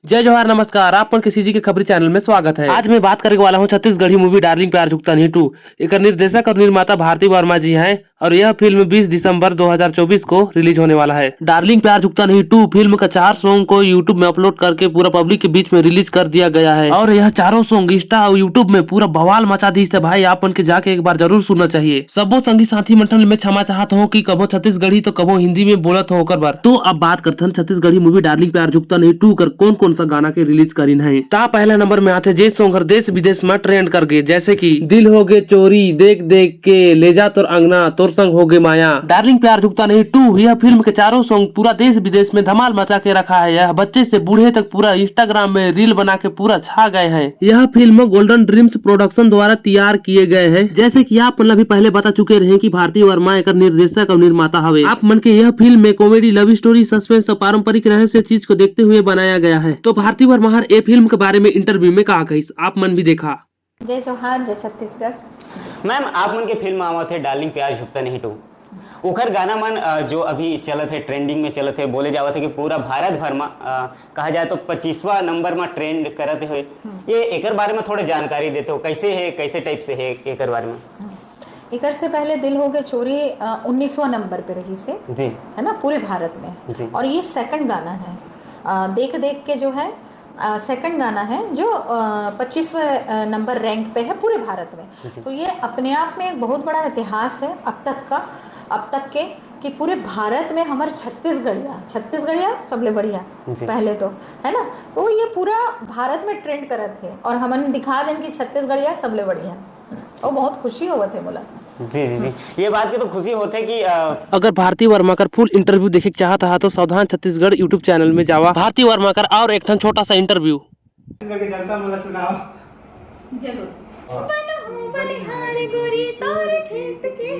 जय जवाहर नमस्कार। आप किसी जी के खबरी चैनल में स्वागत है। आज मैं बात करने वाला हूँ छत्तीसगढ़ी मूवी डार्लिंग प्यार झुकता नहीं 2। एक निर्देशक और निर्माता भारती वर्मा जी हैं और यह फिल्म 20 दिसंबर 2024 को रिलीज होने वाला है। डार्लिंग प्यार झुकता नहीं 2 फिल्म का 4 सॉन्ग को यूट्यूब में अपलोड करके पूरा पब्लिक के बीच में रिलीज कर दिया गया है और यह चारों सॉन्ग इंस्टा और यूट्यूब में पूरा बवाल मचा दी है भाई। आप के जाके एक बार जरूर सुनना चाहिए। सबो संगी साथी मंडल में क्षमा चाहता हूँ कि कबो छत्तीसगढ़ी तो कबो हिंदी में बोलत हो कर बार। तो अब बात करते हैं छत्तीसगढ़ी मूवी डार्लिंग प्यार झुकता नहीं 2 कर कौन कौन सा गाना के रिलीज करीन है। ता पहला नंबर में आते जे सॉन्ग हर देश विदेश में ट्रेंड कर गए, जैसे कि दिल हो गए चोरी, देख देख के, ले जा तोर अंगना, तोर संग हो गए माया। डार्लिंग प्यार झुकता नहीं 2 यह फिल्म के चारों सॉन्ग पूरा देश विदेश में धमाल मचा के रखा है। यह बच्चे से बूढ़े तक पूरा इंस्टाग्राम में रील बना के पूरा छा गए हैं। यह फिल्म गोल्डन ड्रीम्स प्रोडक्शन द्वारा तैयार किए गए हैं। जैसे कि आप मतलब भी पहले बता चुके रहे कि भारती वर्मा एक निर्देशक और निर्माता हवे। आप मन के यह फिल्म में कॉमेडी, लव स्टोरी, सस्पेंस और पारंपरिक रहस्य चीज को देखते हुए बनाया गया है। तो भारती वर्मा हर ए फिल्म के बारे में इंटरव्यू में कहा कही, आप मन भी देखा। जय जवाहर, जय छत्तीसगढ़। मैम आप मन के फिल्म आवत है डार्लिंग प्यार झुकता नहीं 2 ओखर गाना मन जो अभी चलत है, ट्रेंडिंग में चलत है, बोले जावत है कि पूरा भारत भर में कहा जाए तो 25वां नंबर में ट्रेंड करते हुए। ये एकर बारे में थोड़े जानकारी देते हो, कैसे है, कैसे टाइप से है एकर बारे में? एकर से पहले दिल हो गए चोरी 19वां नंबर पे रही से जी, है ना, पूरे भारत में जी। और ये सेकंड गाना है। देख देख के जो है सेकंड गाना है जो 25वें नंबर रैंक पे है पूरे भारत में। तो ये अपने आप में एक बहुत बड़ा इतिहास है अब तक के कि पूरे भारत में हमारे छत्तीसगढ़िया सबले बढ़िया पहले तो है ना। तो ये पूरा भारत में ट्रेंड करत है और हमने दिखा दें कि छत्तीसगढ़िया सबले बढ़िया और बहुत खुशी होवत है बोला। जी जी जी, ये बात की तो खुशी होते है कि अगर भारती वर्मा कर फुल इंटरव्यू देखे चाहता है तो सावधान छत्तीसगढ़ यूट्यूब चैनल में जावा भारती वर्मा कर और एक छोटा सा इंटरव्यू जरूर। बनिहार गोरी तोर खेत के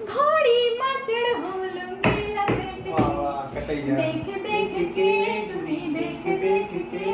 घोड़ी मचड़ हो लुंगी लपेट के देख देख के डूबी देख के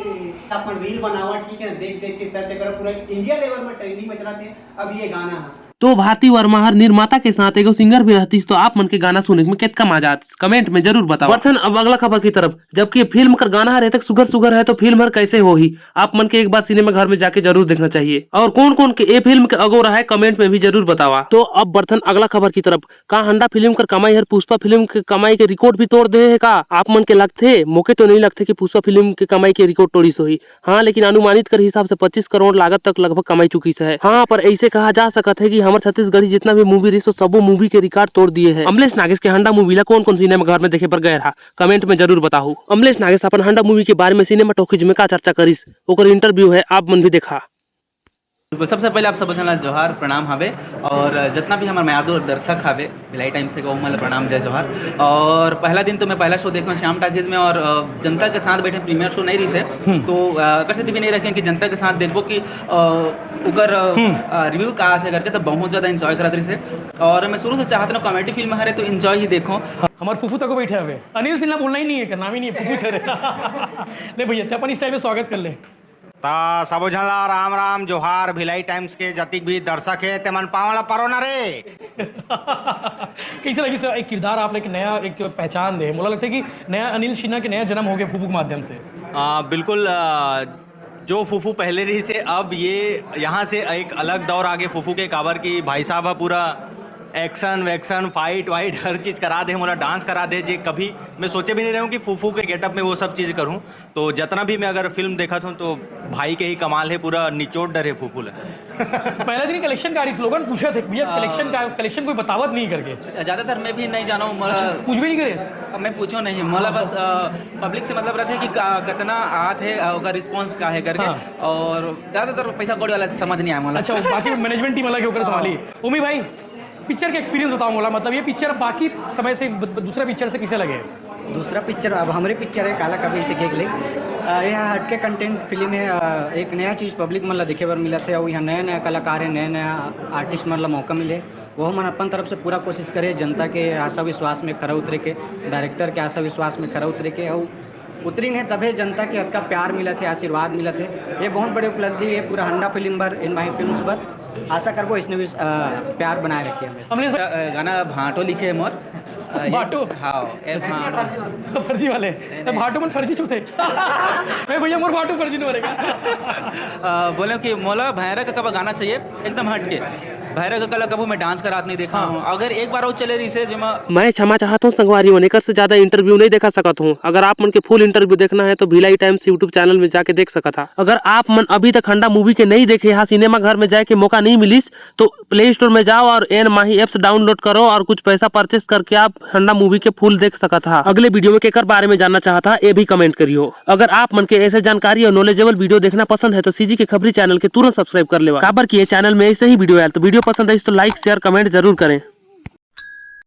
अपन रील बनावा, ठीक है, देख देख के सर्च करो, पूरा इंडिया लेवल में ट्रेंडिंग में चलाते हैं अब ये गाना है। तो भारती वर्मा हर निर्माता के साथ एक सिंगर भी रहती तो आप मन के गाना सुनने में कितना मजा आता, कमेंट में जरूर बताओ। बर्तन अब अगला खबर की तरफ, जबकि फिल्म का गाना रहता सुगर है तो फिल्म हर कैसे हो ही आप मन के एक बार सिनेमा घर में जाके जरूर देखना चाहिए। और कौन कौन के ये फिल्म के अगोरा है कमेंट में भी जरूर बतावा। तो अब बर्तन अगला खबर की तरफ, का हंडा फिल्म कर कमाई हर पुष्पा फिल्म के कमाई के रिकॉर्ड भी तोड़ दे है का? आप मन के लगते मौके तो नहीं लगते कि पुष्पा फिल्म के कमाई के रिकॉर्ड तोड़ी सोही। हाँ, लेकिन अनुमानित कर हिसाब से 25 करोड़ लागत तक लगभग कमाई चुकी है। हाँ, पर ऐसे कहा जा सकता है कि हमारे छत्तीसगढ़ी जितना भी मूवी रही सबो मूवी के रिकॉर्ड तोड़ दिए हैं। अमलेश नागेश के हंडा मूवी ला कौन कौन सिनेमा घर में देखे पर गए रहा कमेंट में जरूर बताओ। अमलेश नागेश अपन हंडा मूवी के बारे में सिनेमा टॉकीज में का चर्चा करिस ओकर इंटरव्यू है, आप मन भी देखा। सबसे पहले आप सब चैनल जोहार प्रणाम हवे और जितना भी हमारे म्यार दर्शक हवे भिलाई टाइम से कहूँ मतलब प्रणाम जय जोहार। और पहला दिन तो मैं पहला शो देखा श्याम टाकीज में और जनता के साथ बैठे प्रीमियर शो नहीं रही से तो कैसे भी नहीं रखें कि जनता के साथ देखो कि उगर रिव्यू कहा थे करके तो बहुत ज़्यादा इन्जॉय करा रही से। और मैं शुरू से चाहता हूँ कॉमेडी फिल्म है तो इन्जॉय ही देखो। हमारे फूफू तक बैठे हुए अनिल सिन्हा बोलना ही नहीं है, नाम ही नहीं है, फूफू छे नहीं भैया ते अपन इस टाइम में स्वागत कर ले। ता सबो झन ला राम राम जोहार। भिलाई टाइम्स के जतिक भी दर्शक है तेमन पावला परो ना रे। कैसे लगी सर एक किरदार आपने एक नया एक पहचान दे, मुझे लगता है कि नया अनिल सिन्हा के नया जन्म हो गया फूफू के माध्यम से। बिल्कुल, जो फूफू पहले रही से अब ये यहाँ से एक अलग दौर आगे फूफू के काबर की भाई साहब पूरा एक्शन वैक्शन फाइट वाइट हर चीज़ करा दे, मोला डांस करा दे। जे कभी मैं सोचे भी नहीं रहा हूँ कि फूफू के गेटअप में वो सब चीज़ करूँ। तो जितना भी मैं अगर फिल्म देखा था तो भाई के ही कमाल है, पूरा निचोड़ डर है फूफू ला। पहले दिन कलेक्शन का स्लोगन पूछा थे भैया, कलेक्शन कोई बतावत नहीं करके। ज़्यादातर मैं भी नहीं जाना हूँ, कुछ भी नहीं करे मैं पूछो नहीं, मला बस पब्लिक से मतलब रहते कि कितना आत है और रिस्पॉन्स का है करके। और ज़्यादातर पैसा कौड़ी वाला समझ नहीं आया मला। अच्छा, बाकी मैनेजमेंट टीम अलग के ऊपर संभाली। उमी भाई पिक्चर का एक्सपीरियंस बताओ मोला, मतलब ये पिक्चर बाकी समय से दूसरा पिक्चर से किसे लगे? दूसरा पिक्चर अब हमारे पिक्चर है काला कबीर से केक ले। यह हटके कंटेंट फिल्म है, एक नया चीज़ पब्लिक मन ला देखे बर मिला थे और यहाँ नया नया कलाकार है, नया नया आर्टिस्ट मन ला मौका मिले। वो मन अपन तरफ से पूरा कोशिश करे जनता के आशा विश्वास में खरा उतरे के, डायरेक्टर के आशा विश्वास में खरा उतरे के और उतरी है तभी जनता के हद का प्यार मिला थे, आशीर्वाद मिला थे। ये बहुत बड़ी उपलब्धि है पूरा हंडा फिल्म पर इन माई फिल्म पर। आशा करबो इसने भी प्यार बनाए रखिए। गाना भाटो लिखे मोर भाटो हाँ एप हाँ फर्जी वाले भाटो मन फर्जी छूते मैं भैया मोर भाटो फर्जी नहीं मरेगा बोले कि मोला भैरव का कब गाना चाहिए एकदम हट के भैरव का कला कबू मैं डांस करात नहीं देखा हूँ अगर एक बार वो चले रही से जिमा मैं क्षमा चाहता हूँ संगवारी होने से ज्यादा इंटरव्यू नहीं देखा सकता हूँ। अगर आप मन के फुल इंटरव्यू देखना है तो भिलाई टाइम्स यूट्यूब चैनल में जाके देख सकता था। अगर आप मन अभी तक हंडा मूवी के नहीं देखे, यहाँ सिनेमा घर में जाए के मौका नहीं मिलिस तो प्ले स्टोर में जाओ और एन माही एप्स डाउनलोड करो और कुछ पैसा परचेस करके आप हंडा मूवी के फुल देख सकता था। अगले वीडियो में केकर बारे में जानना चाहता ये भी कमेंट करियो। अगर आप मन के ऐसे जानकारी और नॉलेजेबल वीडियो देखना पसंद है तो सीजी के खबरी चैनल के तुरंत सब्सक्राइब कर लेवा। काबर की ये चैनल में ऐसे ही वीडियो आयल तो वीडियो पसंद है तो लाइक शेयर कमेंट जरूर करें।